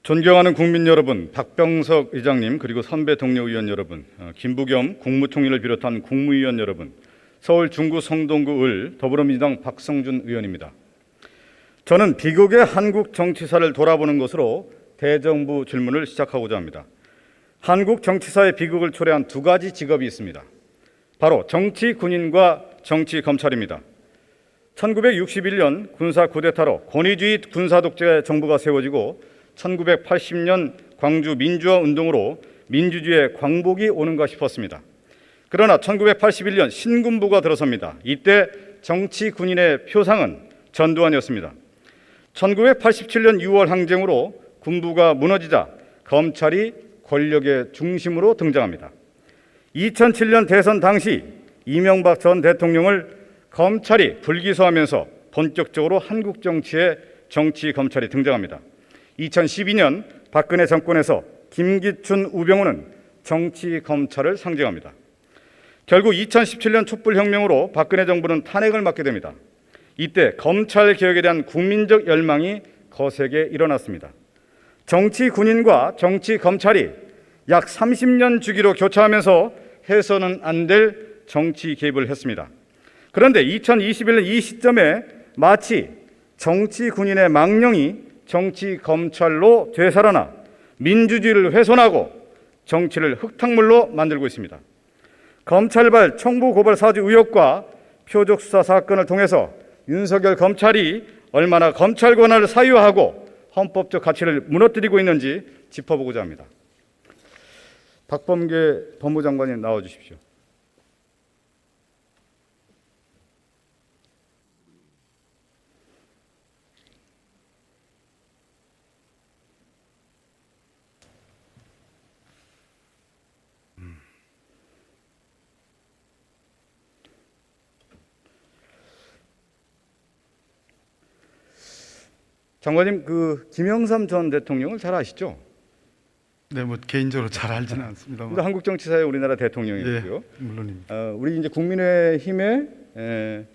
존경하는 국민 여러분, 박병석 의장님, 그리고 선배 동료 의원 여러분, 김부겸 국무총리를 비롯한 국무위원 여러분, 서울 중구 성동구 을 더불어민주당 박성준 의원입니다. 저는 비극의 한국 정치사를 돌아보는 것으로 대정부 질문을 시작하고자 합니다. 한국 정치사의 비극을 초래한 두 가지 직업이 있습니다. 바로 정치 군인과 정치 검찰입니다. 1961년 군사 쿠데타로 권위주의 군사 독재 정부가 세워지고 1980년 광주 민주화 운동으로 민주주의의 광복이 오는가 싶었습니다. 그러나 1981년 신군부가 들어섭니다. 이때 정치 군인의 표상은 전두환이었습니다. 1987년 6월 항쟁으로 군부가 무너지자 검찰이 권력의 중심으로 등장합니다. 2007년 대선 당시 이명박 전 대통령을 검찰이 불기소하면서 본격적으로 한국 정치에 정치 검찰이 등장합니다. 2012년 박근혜 정권에서 김기춘, 우병우는 정치 검찰을 상징합니다. 결국 2017년 촛불혁명으로 박근혜 정부는 탄핵을 맞게 됩니다. 이때 검찰 개혁에 대한 국민적 열망이 거세게 일어났습니다. 정치 군인과 정치 검찰이 약 30년 주기로 교차하면서 해서는 안 될 정치 개입을 했습니다. 그런데 2021년 이 시점에 마치 정치 군인의 망령이 정치 검찰로 되살아나 민주주의를 훼손하고 정치를 흙탕물로 만들고 있습니다. 검찰발 청부 고발 사주 의혹과 표적 수사 사건을 통해서 윤석열 검찰이 얼마나 검찰 권한을 사유하고 헌법적 가치를 무너뜨리고 있는지 짚어보고자 합니다. 박범계 법무장관님 나와 주십시오. 장관님, 김영삼 전 대통령을 잘 아시죠? 네, 뭐 개인적으로 잘 알지는 않습니다만. 한국 정치사의 우리나라 대통령이고요. 예, 물론입니다. 우리 이제 국민의힘의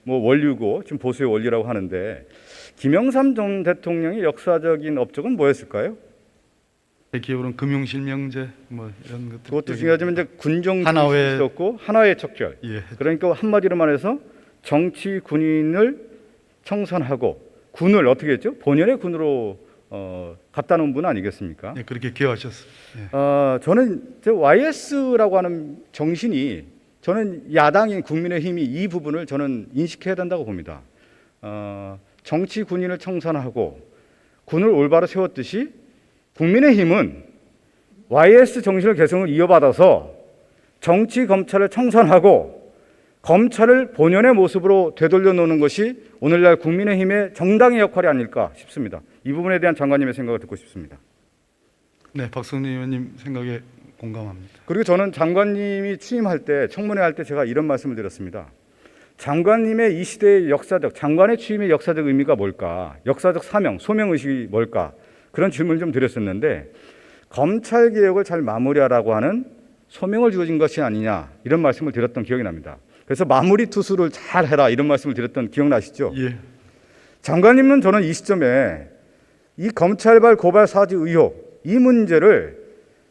뭐 원류고 지금 보수의 원리라고 하는데 김영삼 전 대통령의 역사적인 업적은 뭐였을까요? 제 기억으로는 금융실명제 뭐 이런 것들. 그것도 중요하지만 이제 군정이 하나회 있었고 하나의 척결. 예. 그러니까 한마디로 말해서 정치 군인을 청산하고 군을 어떻게 했죠? 본연의 군으로 갖다 놓은 분 아니겠습니까? 예, 그렇게 기억하셨어요. 예. 저는 YS라고 하는 정신이 저는 야당인 국민의힘이 이 부분을 저는 인식해야 된다고 봅니다. 정치 군인을 청산하고 군을 올바로 세웠듯이 국민의힘은 YS 정신을 개성을 이어받아서 정치 검찰을 청산하고 검찰을 본연의 모습으로 되돌려 놓는 것이 오늘날 국민의힘의 정당의 역할이 아닐까 싶습니다. 이 부분에 대한 장관님의 생각을 듣고 싶습니다. 네, 박성준 의원님 생각에 공감합니다. 그리고 저는 장관님이 취임할 때 청문회 할 때 제가 이런 말씀을 드렸습니다. 장관님의 이 시대의 역사적 장관의 취임의 역사적 의미가 뭘까? 역사적 사명, 소명 의식이 뭘까? 그런 질문을 좀 드렸었는데 검찰 개혁을 잘 마무리하라고 하는 소명을 주어진 것이 아니냐 이런 말씀을 드렸던 기억이 납니다. 그래서 마무리 투수를 잘 해라 이런 말씀을 드렸던 기억나시죠? 예. 장관님은 저는 이 시점에 이 검찰발 고발 사주 의혹 이 문제를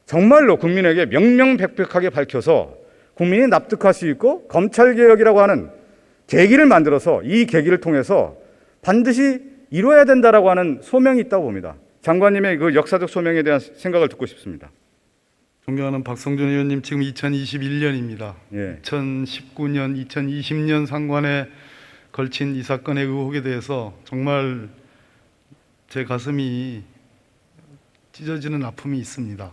정말로 국민에게 명명백백하게 밝혀서 국민이 납득할 수 있고 검찰개혁이라고 하는 계기를 만들어서 이 계기를 통해서 반드시 이루어야 된다라고 하는 소명이 있다고 봅니다. 장관님의 그 역사적 소명에 대한 생각을 듣고 싶습니다. 존경하는 박성준 의원님, 지금 2021년입니다. 예. 2019년, 2020년 상관에 걸친 이 사건의 의혹에 대해서 정말 제 가슴이 찢어지는 아픔이 있습니다.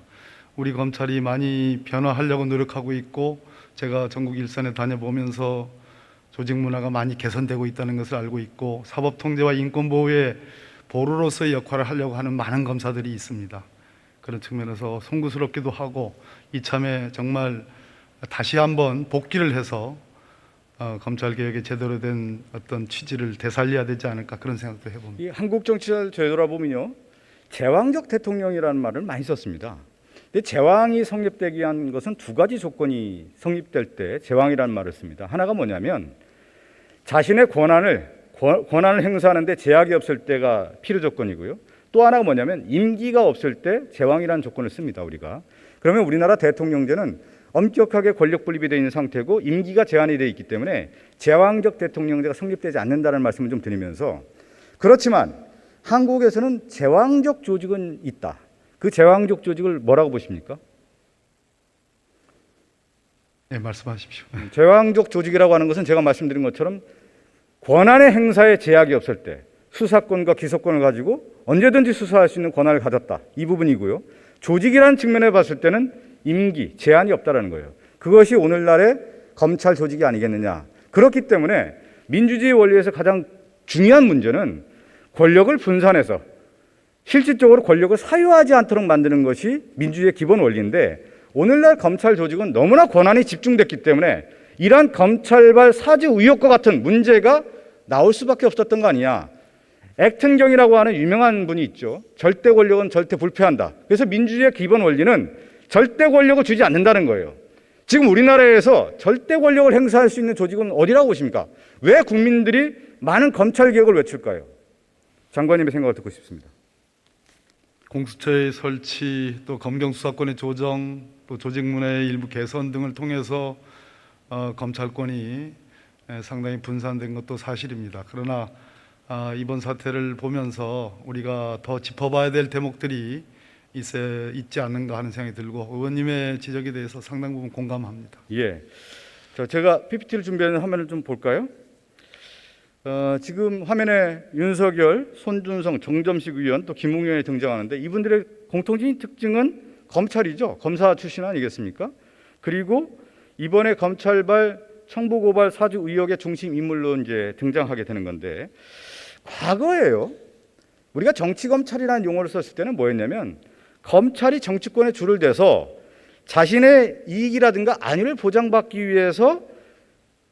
우리 검찰이 많이 변화하려고 노력하고 있고 제가 전국 일선에 다녀보면서 조직 문화가 많이 개선되고 있다는 것을 알고 있고 사법 통제와 인권 보호의 보루로서의 역할을 하려고 하는 많은 검사들이 있습니다. 그런 측면에서 송구스럽기도 하고 이참에 정말 다시 한번 복귀를 해서 검찰 개혁에 제대로 된 어떤 취지를 되살려야 되지 않을까 그런 생각도 해봅니다. 이 한국 정치를 되돌아보면요, 제왕적 대통령이라는 말을 많이 썼습니다. 근데 제왕이 성립되기 위한 것은 두 가지 조건이 성립될 때 제왕이라는 말을 씁니다. 하나가 뭐냐면 자신의 권한을 행사하는데 제약이 없을 때가 필요 조건이고요. 또 하나가 뭐냐면 임기가 없을 때 제왕이라는 조건을 씁니다. 우리가. 그러면 우리나라 대통령제는 엄격하게 권력 분립이 되어 있는 상태고 임기가 제한이 되어 있기 때문에 제왕적 대통령제가 성립되지 않는다는 말씀을 좀 드리면서, 그렇지만 한국에서는 제왕적 조직은 있다. 그 제왕적 조직을 뭐라고 보십니까? 네, 말씀하십시오. 제왕적 조직이라고 하는 것은 제가 말씀드린 것처럼 권한의 행사에 제약이 없을 때 수사권과 기소권을 가지고 언제든지 수사할 수 있는 권한을 가졌다. 이 부분이고요. 조직이라는 측면에 봤을 때는 임기, 제한이 없다라는 거예요. 그것이 오늘날의 검찰 조직이 아니겠느냐. 그렇기 때문에 민주주의 원리에서 가장 중요한 문제는 권력을 분산해서 실질적으로 권력을 사유하지 않도록 만드는 것이 민주주의의 기본 원리인데, 오늘날 검찰 조직은 너무나 권한이 집중됐기 때문에 이러한 검찰발 사주 의혹과 같은 문제가 나올 수밖에 없었던 거 아니냐. 액튼경이라고 하는 유명한 분이 있죠. 절대 권력은 절대 불패한다. 그래서 민주주의의 기본 원리는 절대 권력을 주지 않는다는 거예요. 지금 우리나라에서 절대 권력을 행사할 수 있는 조직은 어디라고 보십니까? 왜 국민들이 많은 검찰 개혁을 외칠까요? 장관님의 생각을 듣고 싶습니다. 공수처의 설치, 또 검경 수사권의 조정, 또 조직문화의 일부 개선 등을 통해서 검찰권이 상당히 분산된 것도 사실입니다. 그러나 이번 사태를 보면서 우리가 더 짚어봐야 될 대목들이 있지 않는가 하는 생각이 들고, 의원님의 지적에 대해서 상당 부분 공감합니다. 예. 제가 PPT를 준비한 화면을 좀 볼까요? 지금 화면에 윤석열, 손준성, 정점식 의원, 또 김웅 의원이 등장하는데, 이분들의 공통적인 특징은 검찰이죠. 검사 출신 아니겠습니까? 그리고 이번에 검찰발 청부 고발 사주 의혹의 중심 인물로 이제 등장하게 되는 건데, 과거에요, 우리가 정치 검찰이라는 용어를 썼을 때는 뭐였냐면, 검찰이 정치권에 줄을 대서 자신의 이익이라든가 안위를 보장받기 위해서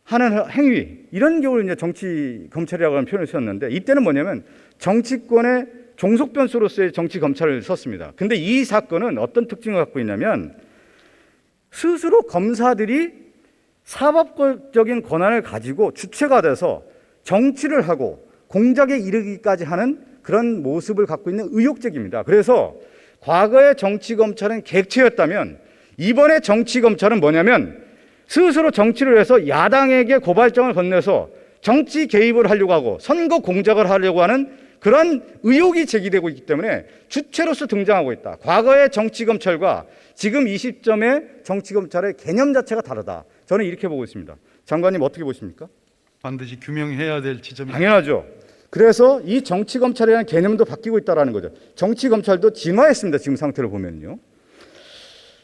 하는 행위, 이런 경우를 이제 정치 검찰이라고 하는 표현을 썼는데, 이때는 뭐냐면 정치권의 종속 변수로서의 정치 검찰을 썼습니다. 근데 이 사건은 어떤 특징을 갖고 있냐면, 스스로 검사들이 사법적인 권한을 가지고 주체가 돼서 정치를 하고 공작에 이르기까지 하는 그런 모습을 갖고 있는 의혹적입니다. 그래서 과거의 정치 검찰은 객체였다면, 이번에 정치 검찰은 뭐냐면 스스로 정치를 해서 야당에게 고발장을 건네서 정치 개입을 하려고 하고 선거 공작을 하려고 하는 그런 의혹이 제기되고 있기 때문에 주체로서 등장하고 있다. 과거의 정치 검찰과 지금 이 시점의 정치 검찰의 개념 자체가 다르다. 저는 이렇게 보고 있습니다. 장관님 어떻게 보십니까? 반드시 규명해야 될 지점이 당연하죠. 그래서 이 정치 검찰이라는 개념도 바뀌고 있다는 거죠. 정치 검찰도 진화했습니다. 지금 상태를 보면요.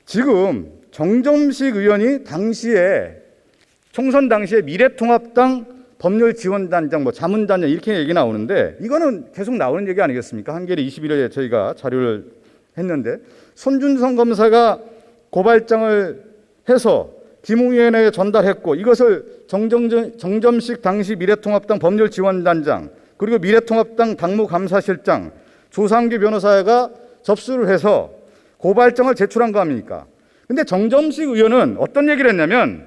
지금 정점식 의원이 당시에 총선 당시에 미래통합당 법률지원단장, 자문단장 이렇게 얘기 나오는데, 이거는 계속 나오는 얘기 아니겠습니까? 한겨레 21일에 저희가 자료를 했는데, 손준성 검사가 고발장을 해서 김웅 의원에게 전달했고, 이것을 정점식 당시 미래통합당 법률지원단장, 그리고 미래통합당 당무감사실장, 조상규 변호사가 접수를 해서 고발장을 제출한 거 아닙니까? 근데 정점식 의원은 어떤 얘기를 했냐면,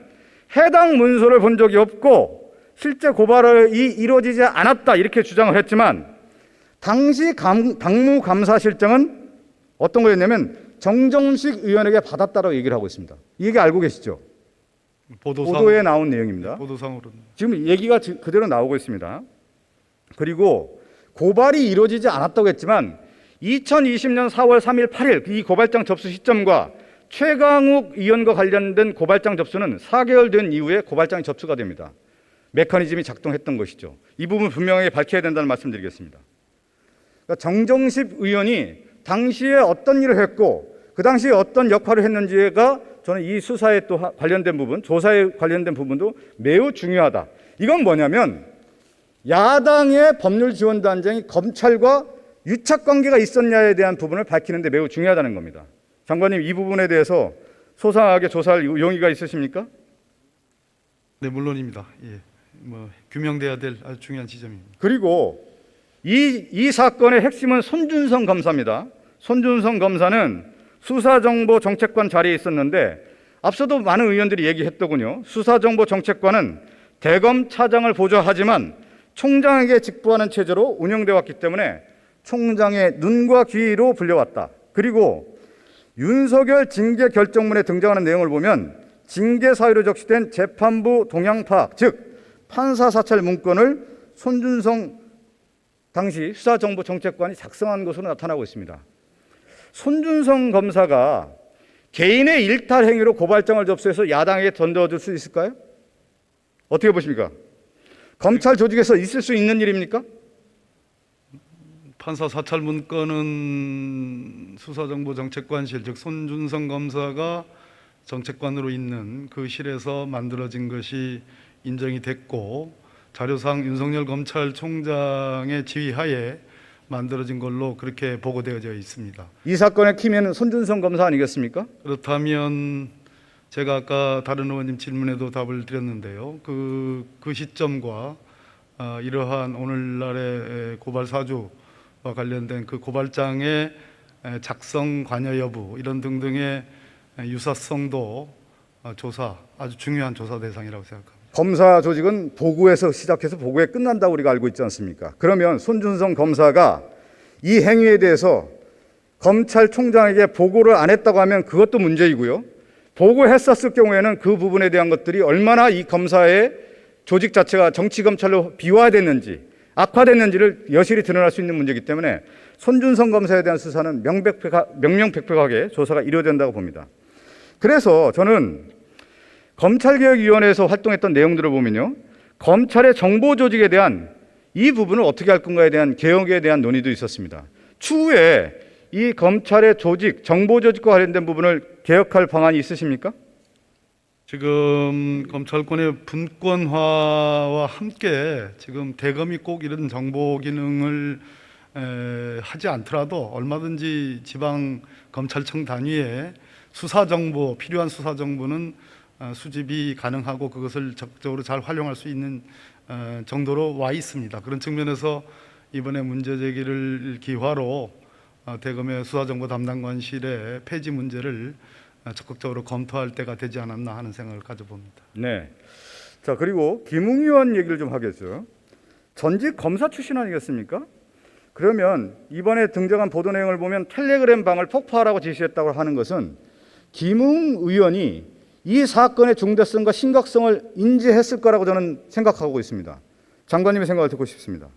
해당 문서를 본 적이 없고 실제 고발이 이루어지지 않았다, 이렇게 주장을 했지만, 당시 당무감사실장은 어떤 거였냐면 정점식 의원에게 받았다라고 얘기를 하고 있습니다. 이 얘기 알고 계시죠? 보도에 나온 내용입니다. 보도상으로는 지금 얘기가 그대로 나오고 있습니다. 그리고 고발이 이루어지지 않았다고 했지만 2020년 4월 3일, 8일 이 고발장 접수 시점과 최강욱 의원과 관련된 고발장 접수는 4개월 된 이후에 고발장이 접수가 됩니다. 메커니즘이 작동했던 것이죠. 이 부분 분명하게 밝혀야 된다는 말씀드리겠습니다. 그러니까 정점식 의원이 당시에 어떤 일을 했고 그 당시에 어떤 역할을 했는지가 저는 이 수사에 또 관련된 부분, 조사에 관련된 부분도 매우 중요하다. 이건 뭐냐면 야당의 법률지원단장이 검찰과 유착관계가 있었냐에 대한 부분을 밝히는 데 매우 중요하다는 겁니다. 장관님, 이 부분에 대해서 소상하게 조사할 용의가 있으십니까? 네, 물론입니다. 예, 규명돼야 될 아주 중요한 지점입니다. 그리고 이 사건의 핵심은 손준성 검사입니다. 손준성 검사는 수사정보정책관 자리에 있었는데, 앞서도 많은 의원들이 얘기했더군요. 수사정보정책관은 대검 차장을 보좌하지만 총장에게 직부하는 체제로 운영되어 왔기 때문에 총장의 눈과 귀로 불려왔다. 그리고 윤석열 징계 결정문에 등장하는 내용을 보면 징계 사유로 적시된 재판부 동향 파악, 즉 판사 사찰 문건을 손준성 당시 수사정보정책관이 작성한 것으로 나타나고 있습니다. 손준성 검사가 개인의 일탈 행위로 고발장을 접수해서 야당에게 던져줄 수 있을까요? 어떻게 보십니까? 검찰 조직에서 있을 수 있는 일입니까? 판사 사찰 문건은 수사정보정책관실, 즉 손준성 검사가 정책관으로 있는 그 실에서 만들어진 것이 인정이 됐고, 자료상 윤석열 검찰총장의 지휘하에 만들어진 걸로 그렇게 보고되어져 있습니다. 이 사건의 키맨은 손준성 검사 아니겠습니까? 그렇다면 제가 아까 다른 의원님 질문에도 답을 드렸는데요. 그 시점과 이러한 오늘날의 고발 사주와 관련된 그 고발장의 작성 관여 여부 이런 등등의 유사성도 아주 중요한 조사 대상이라고 생각합니다. 검사 조직은 보고에서 시작해서 보고에 끝난다고 우리가 알고 있지 않습니까? 그러면 손준성 검사가 이 행위에 대해서 검찰총장에게 보고를 안 했다고 하면 그것도 문제이고요. 보고했었을 경우에는 그 부분에 대한 것들이 얼마나 이 검사의 조직 자체가 정치검찰로 비화됐는지 악화됐는지를 여실히 드러날 수 있는 문제이기 때문에 손준성 검사에 대한 수사는 명명백백하게 조사가 이루어진다고 봅니다. 그래서 저는 검찰개혁위원회에서 활동했던 내용들을 보면요, 검찰의 정보 조직에 대한 이 부분을 어떻게 할 건가에 대한 개혁에 대한 논의도 있었습니다. 추후에 이 검찰의 조직, 정보 조직과 관련된 부분을 개혁할 방안이 있으십니까? 지금 검찰권의 분권화와 함께 지금 대검이 꼭 이런 정보 기능을 하지 않더라도 얼마든지 지방 검찰청 단위에 필요한 수사 정보는 수집이 가능하고 그것을 적극적으로 잘 활용할 수 있는 정도로 와 있습니다. 그런 측면에서 이번에 문제 제기를 기화로 대검의 수사정보 담당관실의 폐지 문제를 적극적으로 검토할 때가 되지 않았나 하는 생각을 가져봅니다. 네. 자, 그리고 김웅 의원 얘기를 좀 하겠죠. 전직 검사 출신 아니겠습니까? 그러면 이번에 등장한 보도 내용을 보면 텔레그램 방을 폭파하라고 지시했다고 하는 것은 김웅 의원이 이 사건의 중대성과 심각성을 인지했을 거라고 저는 생각하고 있습니다. 장관님의 생각을 듣고 싶습니다.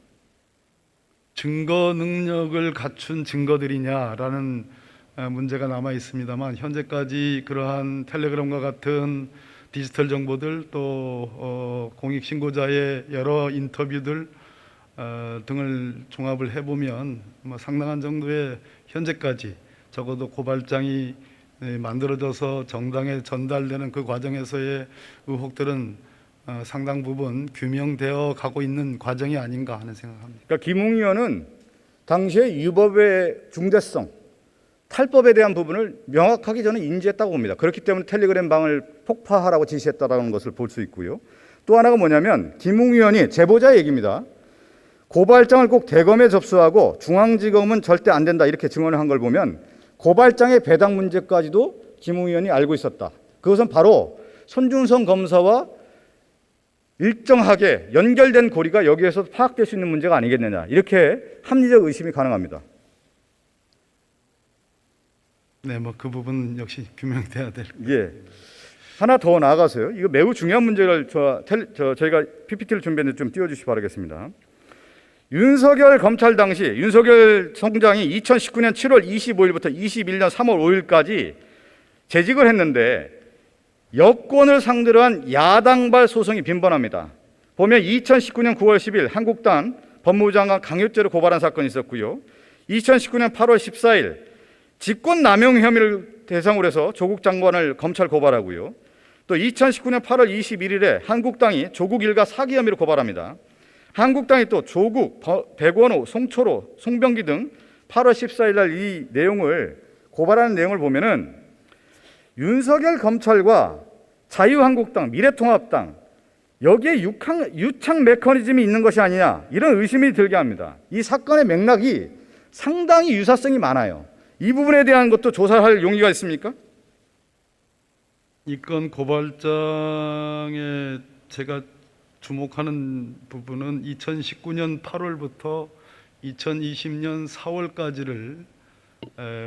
증거 능력을 갖춘 증거들이냐라는 문제가 남아 있습니다만, 현재까지 그러한 텔레그램과 같은 디지털 정보들 또 공익 신고자의 여러 인터뷰들 등을 종합을 해보면 상당한 정도의 현재까지 적어도 고발장이 만들어져서 정당에 전달되는 그 과정에서의 의혹들은 상당 부분 규명되어 가고 있는 과정이 아닌가 하는 생각합니다. 그러니까 김웅 의원은 당시에 유법의 중대성, 탈법에 대한 부분을 명확하게 저는 인지했다고 봅니다. 그렇기 때문에 텔레그램 방을 폭파하라고 지시했다는 것을 볼 수 있고요. 또 하나가 뭐냐면 김웅 의원이 제보자 얘기입니다. 고발장을 꼭 대검에 접수하고 중앙지검은 절대 안 된다 이렇게 증언을 한 걸 보면 고발장의 배당 문제까지도 김웅 의원이 알고 있었다. 그것은 바로 손준성 검사와 일정하게 연결된 고리가 여기에서 파악될 수 있는 문제가 아니겠느냐, 이렇게 합리적 의심이 가능합니다. 네, 그 부분 역시 규명돼야 될. 예. 하나 더 나아가서요. 이거 매우 중요한 문제를 저희가 PPT를 준비했는데 좀 띄워주시기 바라겠습니다. 윤석열 검찰 당시 윤석열 총장이 2019년 7월 25일부터 21년 3월 5일까지 재직을 했는데 여권을 상대로 한 야당발 소송이 빈번합니다. 보면 2019년 9월 10일 한국당 법무부 장관 강요죄로 고발한 사건이 있었고요. 2019년 8월 14일 직권남용 혐의를 대상으로 해서 조국 장관을 검찰 고발하고요. 또 2019년 8월 21일에 한국당이 조국 일가 사기 혐의로 고발합니다. 한국당이 또 조국, 백원호, 송철호, 송병기 등 8월 14일 날 이 내용을 고발하는 내용을 보면은 윤석열 검찰과 자유한국당, 미래통합당 여기에 유착 메커니즘이 있는 것이 아니냐, 이런 의심이 들게 합니다. 이 사건의 맥락이 상당히 유사성이 많아요. 이 부분에 대한 것도 조사할 용의가 있습니까? 이 건 고발장에 제가 주목하는 부분은 2019년 8월부터 2020년 4월까지를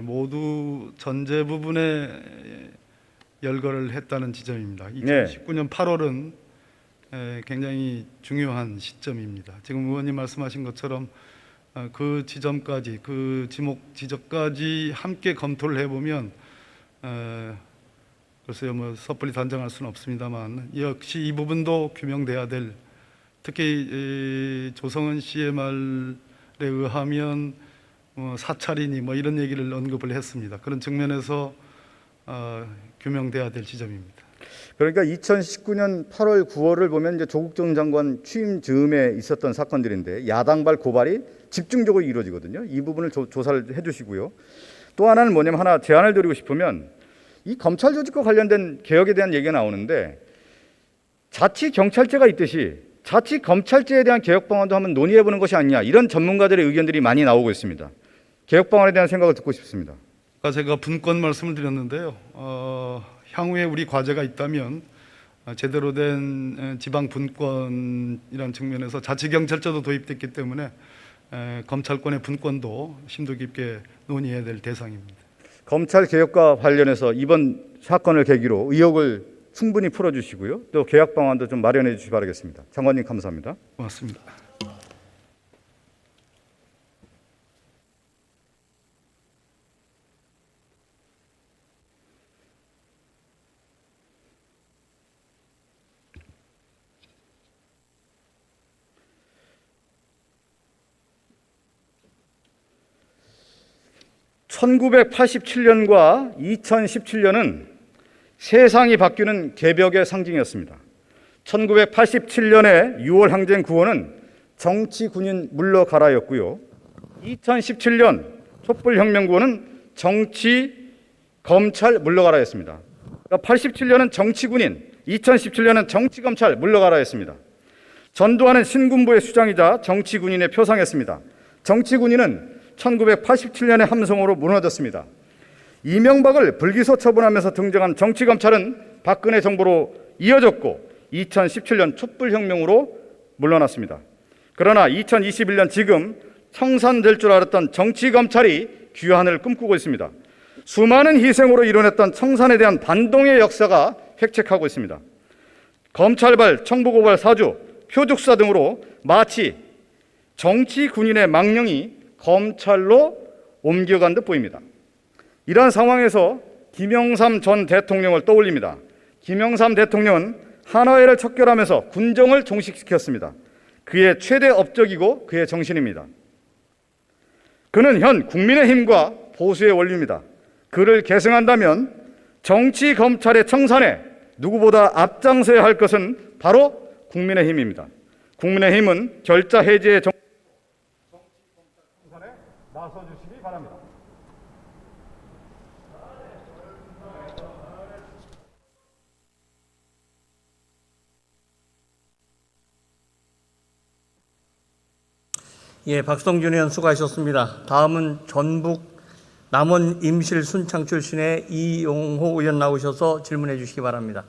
모두 전제 부분에 열거를 했다는 지점입니다. 2019년 8월은 굉장히 중요한 시점입니다. 지금 의원님 말씀하신 것처럼 그 지점까지, 그 지적까지 함께 검토를 해보면 글쎄요, 뭐 섣불리 단정할 수는 없습니다만 역시 이 부분도 규명돼야 될, 특히 조성은 씨의 말에 의하면 사찰이니 뭐 이런 얘기를 언급을 했습니다. 그런 측면에서 규명돼야 될 지점입니다. 그러니까 2019년 8월, 9월을 보면 이제 조국 전 장관 취임 즈음에 있었던 사건들인데 야당발 고발이 집중적으로 이루어지거든요. 이 부분을 조사를 해주시고요. 또 하나는 뭐냐면 하나 제안을 드리고 싶으면 이 검찰 조직과 관련된 개혁에 대한 얘기가 나오는데 자치경찰제가 있듯이 자치검찰제에 대한 개혁 방안도 한번 논의해보는 것이 아니냐, 이런 전문가들의 의견들이 많이 나오고 있습니다. 개혁 방안에 대한 생각을 듣고 싶습니다. 아까 제가 분권 말씀을 드렸는데요. 향후에 우리 과제가 있다면 제대로 된 지방 분권이라는 측면에서 자치경찰제도 도입됐기 때문에 검찰권의 분권도 심도 깊게 논의해야 될 대상입니다. 검찰 개혁과 관련해서 이번 사건을 계기로 의혹을 충분히 풀어주시고요. 또 개혁 방안도 좀 마련해 주시기 바라겠습니다. 장관님 감사합니다. 고맙습니다. (1987년과) (2017년은) 세상이 바뀌는 개벽의 상징이었습니다. 1987년의 6월 항쟁 구호는 정치 군인 물러가라였고요. 2017년 촛불혁명 구호는 정치 검찰 물러가라였습니다. 그러니까 87년은 정치 군인, 2017년은 정치 검찰 물러가라였습니다. 전두환은 신군부의 수장이자 정치 군인의 표상이었습니다. 정치 군인은 1987년의 함성으로 무너졌습니다. 이명박을 불기소 처분하면서 등장한 정치검찰은 박근혜 정부로 이어졌고 2017년 촛불혁명으로 물러났습니다. 그러나 2021년 지금 청산될 줄 알았던 정치검찰이 귀환을 꿈꾸고 있습니다. 수많은 희생으로 이뤄냈던 청산에 대한 반동의 역사가 획책하고 있습니다. 검찰발, 청부고발 사주, 표죽사 등으로 마치 정치 군인의 망령이 검찰로 옮겨간 듯 보입니다. 이러한 상황에서 김영삼 전 대통령을 떠올립니다. 김영삼 대통령은 한화회를 척결하면서 군정을 종식시켰습니다. 그의 최대 업적이고 그의 정신입니다. 그는 현 국민의힘과 보수의 원리입니다. 그를 계승한다면 정치 검찰의 청산에 누구보다 앞장서야 할 것은 바로 국민의힘입니다. 국민의힘은 결자 해제의 정치 검찰 청산에 나서주시기 바랍니다. 예, 박성준 의원 수고하셨습니다. 다음은 전북 남원 임실 순창 출신의 이용호 의원 나오셔서 질문해 주시기 바랍니다.